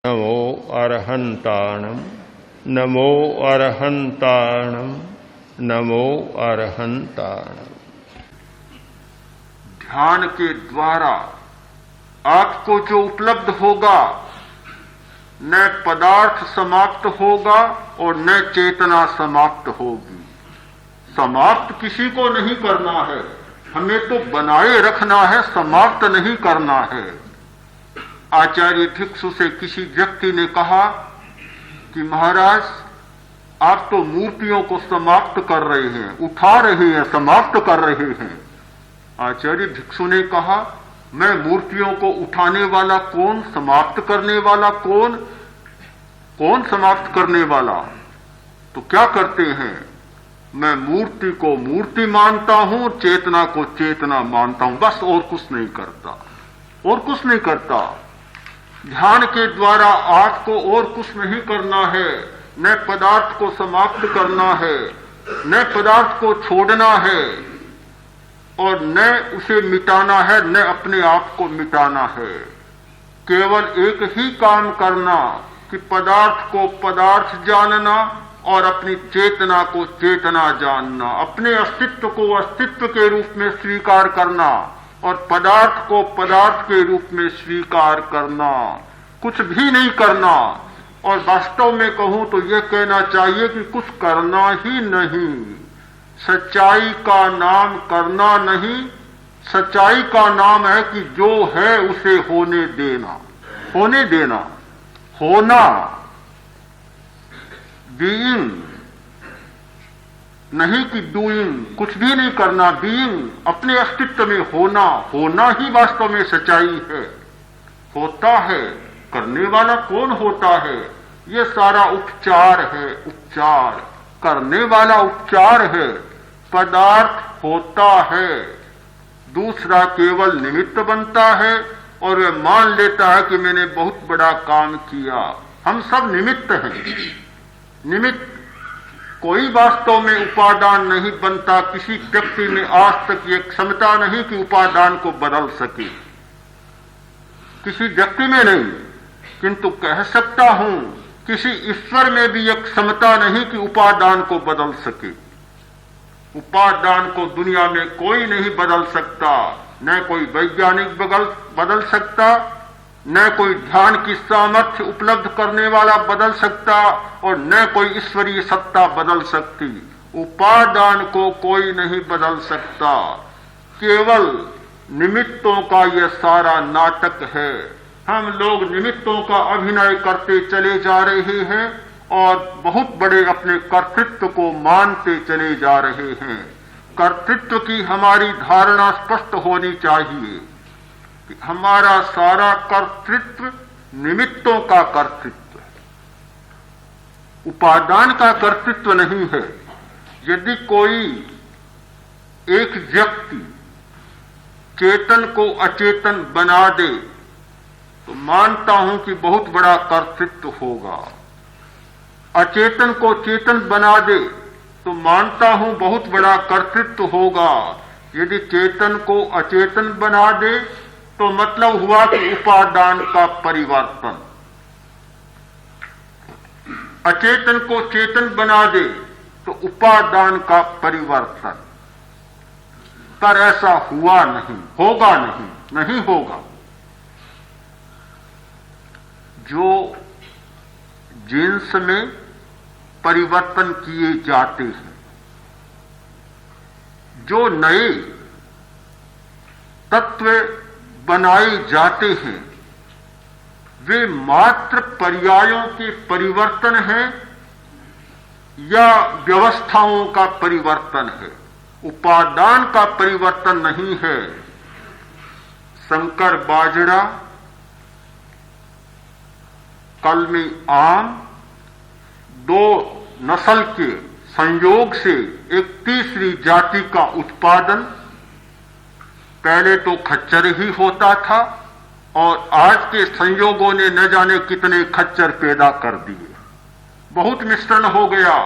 नमो अरहंताणम नमो अरहंताणम नमो अरहंताणम। ध्यान के द्वारा आपको जो उपलब्ध होगा, न पदार्थ समाप्त होगा और न चेतना समाप्त होगी। समाप्त किसी को नहीं करना है, हमें तो बनाए रखना है, समाप्त नहीं करना है। आचार्य भिक्षु से किसी व्यक्ति ने कहा कि महाराज आप तो मूर्तियों को समाप्त कर रहे हैं, उठा रहे हैं, समाप्त कर रहे हैं। आचार्य भिक्षु ने कहा मैं मूर्तियों को उठाने वाला कौन, समाप्त करने वाला कौन? कौन समाप्त करने वाला? तो क्या करते हैं, मैं मूर्ति को मूर्ति मानता हूं, चेतना को चेतना मानता हूं, बस और कुछ नहीं करता, और कुछ नहीं करता। ध्यान के द्वारा आपको और कुछ नहीं करना है, न पदार्थ को समाप्त करना है, न पदार्थ को छोड़ना है और न उसे मिटाना है, न अपने आप को मिटाना है। केवल एक ही काम करना कि पदार्थ को पदार्थ जानना और अपनी चेतना को चेतना जानना, अपने अस्तित्व को अस्तित्व के रूप में स्वीकार करना और पदार्थ को पदार्थ के रूप में स्वीकार करना, कुछ भी नहीं करना। और वास्तव में कहूं तो यह कहना चाहिए कि कुछ करना ही नहीं। सच्चाई का नाम करना नहीं, सच्चाई का नाम है कि जो है उसे होने देना, होने देना, होना, बीइंग, नहीं कि डूइंग, कुछ भी नहीं करना, बीइंग, अपने अस्तित्व में होना, होना ही वास्तव में सच्चाई है। होता है, करने वाला कौन होता है? ये सारा उपचार है, उपचार, करने वाला उपचार है। पदार्थ होता है, दूसरा केवल निमित्त बनता है और वह मान लेता है कि मैंने बहुत बड़ा काम किया। हम सब निमित्त हैं, निमित्त। कोई वास्तव में उपादान नहीं बनता। किसी व्यक्ति में आज तक ये क्षमता नहीं कि उपादान को बदल सके, किसी व्यक्ति में नहीं। किंतु कह सकता हूं किसी ईश्वर में भी एक क्षमता नहीं कि उपादान को बदल सके। उपादान को दुनिया में कोई नहीं बदल सकता, न कोई वैज्ञानिक बदल सकता, न कोई ध्यान की सामर्थ्य उपलब्ध करने वाला बदल सकता और न कोई ईश्वरीय सत्ता बदल सकती। उपादान को कोई नहीं बदल सकता। केवल निमित्तों का यह सारा नाटक है। हम लोग निमित्तों का अभिनय करते चले जा रहे हैं और बहुत बड़े अपने कर्तृत्व को मानते चले जा रहे हैं। कर्तृत्व की हमारी धारणा स्पष्ट होनी चाहिए कि हमारा सारा कर्तृत्व निमित्तों का कर्तृत्व है, उपादान का कर्तृत्व नहीं है। यदि कोई एक व्यक्ति चेतन को अचेतन बना दे तो मानता हूं कि बहुत बड़ा कर्तृत्व होगा। अचेतन को चेतन बना दे तो मानता हूं बहुत बड़ा कर्तृत्व होगा। यदि चेतन को अचेतन बना दे तो मतलब हुआ कि उपादान का परिवर्तन। अचेतन को चेतन बना दे तो उपादान का परिवर्तन। पर ऐसा हुआ नहीं, होगा नहीं, नहीं होगा। जो जिन्स में परिवर्तन किए जाते हैं, जो नए तत्व बनाए जाते हैं, वे मात्र पर्यायों के परिवर्तन हैं या व्यवस्थाओं का परिवर्तन है, उपादान का परिवर्तन नहीं है। शंकर बाजरा, कलमी आम, दो नस्ल के संयोग से एक तीसरी जाति का उत्पादन। पहले तो खच्चर ही होता था और आज के संयोगों ने न जाने कितने खच्चर पैदा कर दिए। बहुत मिश्रण हो गया,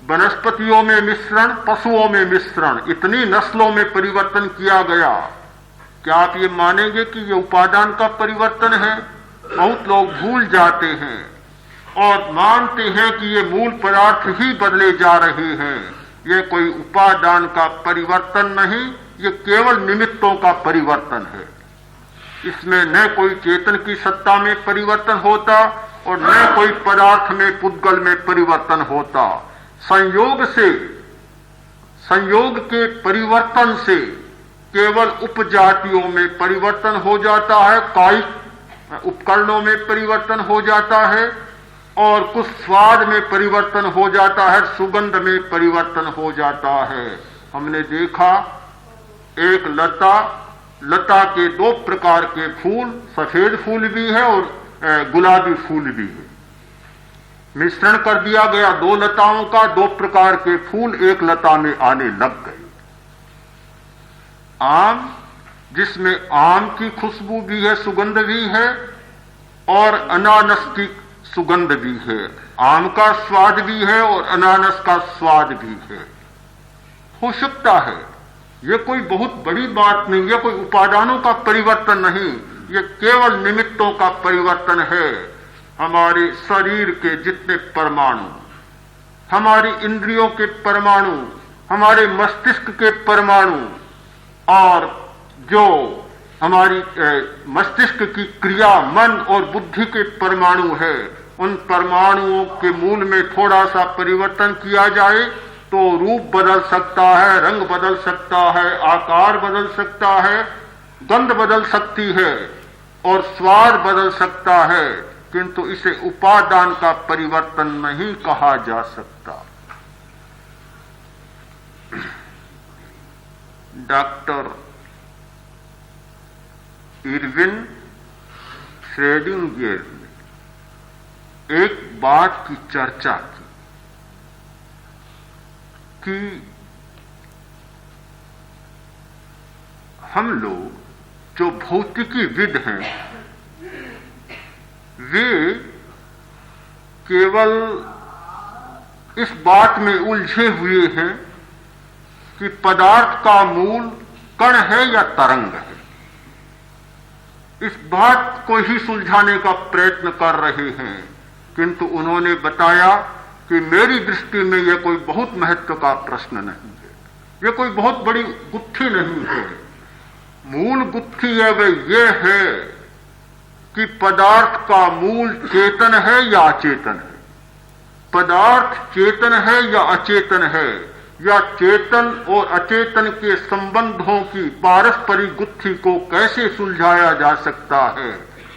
वनस्पतियों में मिश्रण, पशुओं में मिश्रण, इतनी नस्लों में परिवर्तन किया गया। क्या आप ये मानेंगे कि ये उपादान का परिवर्तन है? बहुत लोग भूल जाते हैं और मानते हैं कि ये मूल पदार्थ ही बदले जा रहे हैं। ये कोई उपादान का परिवर्तन नहीं, ये केवल निमित्तों का परिवर्तन है। इसमें न कोई चेतन की सत्ता में परिवर्तन होता और न कोई पदार्थ में, पुद्गल में परिवर्तन होता। संयोग के परिवर्तन से केवल उपजातियों में परिवर्तन हो जाता है, कायिक उपकरणों में परिवर्तन हो जाता है और कुछ स्वाद में परिवर्तन हो जाता है, सुगंध में परिवर्तन हो जाता है। हमने देखा एक लता के 2 प्रकार के फूल, सफेद फूल भी है और गुलाबी फूल भी है। मिश्रण कर दिया गया 2 लताओं का, 2 प्रकार के फूल एक लता में आने लग गए। आम, जिसमें आम की खुशबू भी है, सुगंध भी है और अनानस की सुगंध भी है। आम का स्वाद भी है और अनानस का स्वाद भी है। हो सकता है, यह कोई बहुत बड़ी बात नहीं, यह कोई उपादानों का परिवर्तन नहीं, यह केवल निमित्तों का परिवर्तन है। हमारे शरीर के जितने परमाणु, हमारी इंद्रियों के परमाणु, हमारे मस्तिष्क के परमाणु और जो हमारी मस्तिष्क की क्रिया, मन और बुद्धि के परमाणु है, उन परमाणुओं के मूल में थोड़ा सा परिवर्तन किया जाए तो रूप बदल सकता है, रंग बदल सकता है, आकार बदल सकता है, गंध बदल सकती है और स्वाद बदल सकता है, किंतु इसे उपादान का परिवर्तन नहीं कहा जा सकता। डॉक्टर इरविन श्रोडिंगर ने एक बात की चर्चा की कि हम लोग जो भौतिकीविद हैं वे केवल इस बात में उलझे हुए हैं कि पदार्थ का मूल कण है या तरंग है। इस बात को ही सुलझाने का प्रयत्न कर रहे हैं, किंतु उन्होंने बताया कि मेरी दृष्टि में यह कोई बहुत महत्व का प्रश्न नहीं है, यह कोई बहुत बड़ी गुत्थी नहीं है। मूल गुत्थी है वह यह है कि पदार्थ का मूल चेतन है या अचेतन है, पदार्थ चेतन है या अचेतन है, या चेतन और अचेतन के संबंधों की पारस्परिक गुत्थी को कैसे सुलझाया जा सकता है।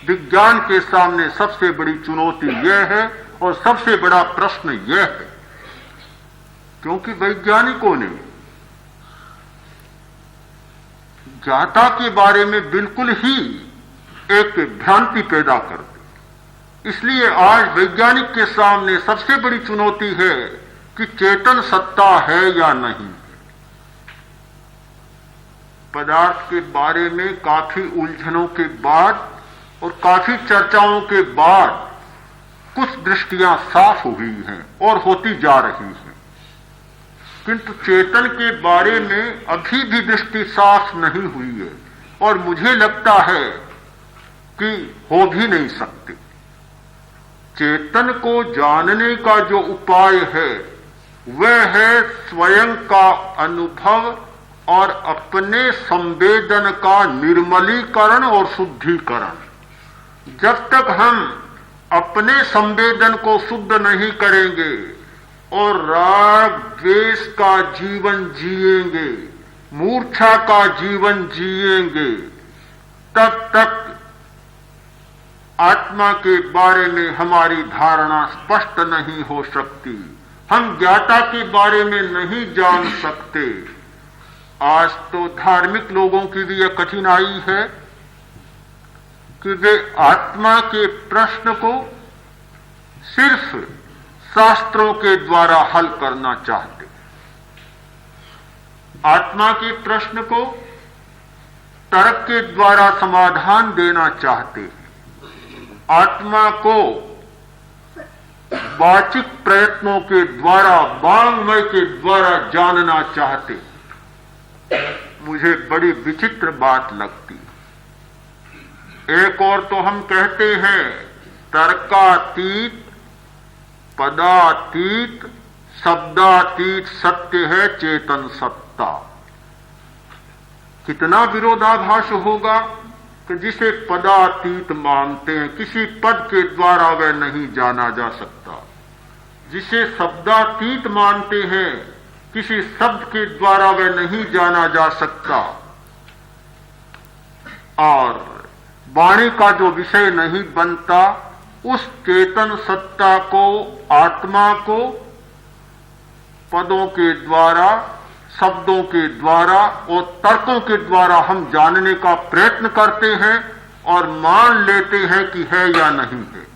विज्ञान के सामने सबसे बड़ी चुनौती यह है और सबसे बड़ा प्रश्न यह है, क्योंकि वैज्ञानिकों ने ज्ञाता के बारे में बिल्कुल ही एक भ्रांति पैदा कर दी। इसलिए आज वैज्ञानिक के सामने सबसे बड़ी चुनौती है कि चेतन सत्ता है या नहीं। पदार्थ के बारे में काफी उलझनों के बाद और काफी चर्चाओं के बाद कुछ दृष्टियां साफ हुई हैं और होती जा रही हैं, किंतु चेतन के बारे में अभी भी दृष्टि साफ नहीं हुई है और मुझे लगता है कि हो भी नहीं सकती। चेतन को जानने का जो उपाय है वह है स्वयं का अनुभव और अपने संवेदन का निर्मलीकरण और शुद्धिकरण। जब तक हम अपने संवेदन को शुद्ध नहीं करेंगे और राग द्वेष का जीवन जिएंगे, मूर्छा का जीवन जिएंगे, तब तक आत्मा के बारे में हमारी धारणा स्पष्ट नहीं हो सकती, हम ज्ञाता के बारे में नहीं जान सकते। आज तो धार्मिक लोगों की भी यह कठिनाई है कि वे आत्मा के प्रश्न को सिर्फ शास्त्रों के द्वारा हल करना चाहते, आत्मा के प्रश्न को तर्क के द्वारा समाधान देना चाहते हैं, आत्मा को वाचिक प्रयत्नों के द्वारा, वांग्मय के द्वारा जानना चाहते। मुझे बड़ी विचित्र बात लगती एक और तो हम कहते हैं तर्कातीत, पदातीत, शब्दातीत सत्य है चेतन सत्ता। कितना विरोधाभास होगा कि जिसे पदातीत मानते हैं, किसी पद के द्वारा वह नहीं जाना जा सकता। जिसे शब्दातीत मानते हैं, किसी शब्द के द्वारा वह नहीं जाना जा सकता। और वाणी का जो विषय नहीं बनता, उस चेतन सत्ता को, आत्मा को पदों के द्वारा, शब्दों के द्वारा और तर्कों के द्वारा हम जानने का प्रयत्न करते हैं और मान लेते हैं कि है या नहीं है।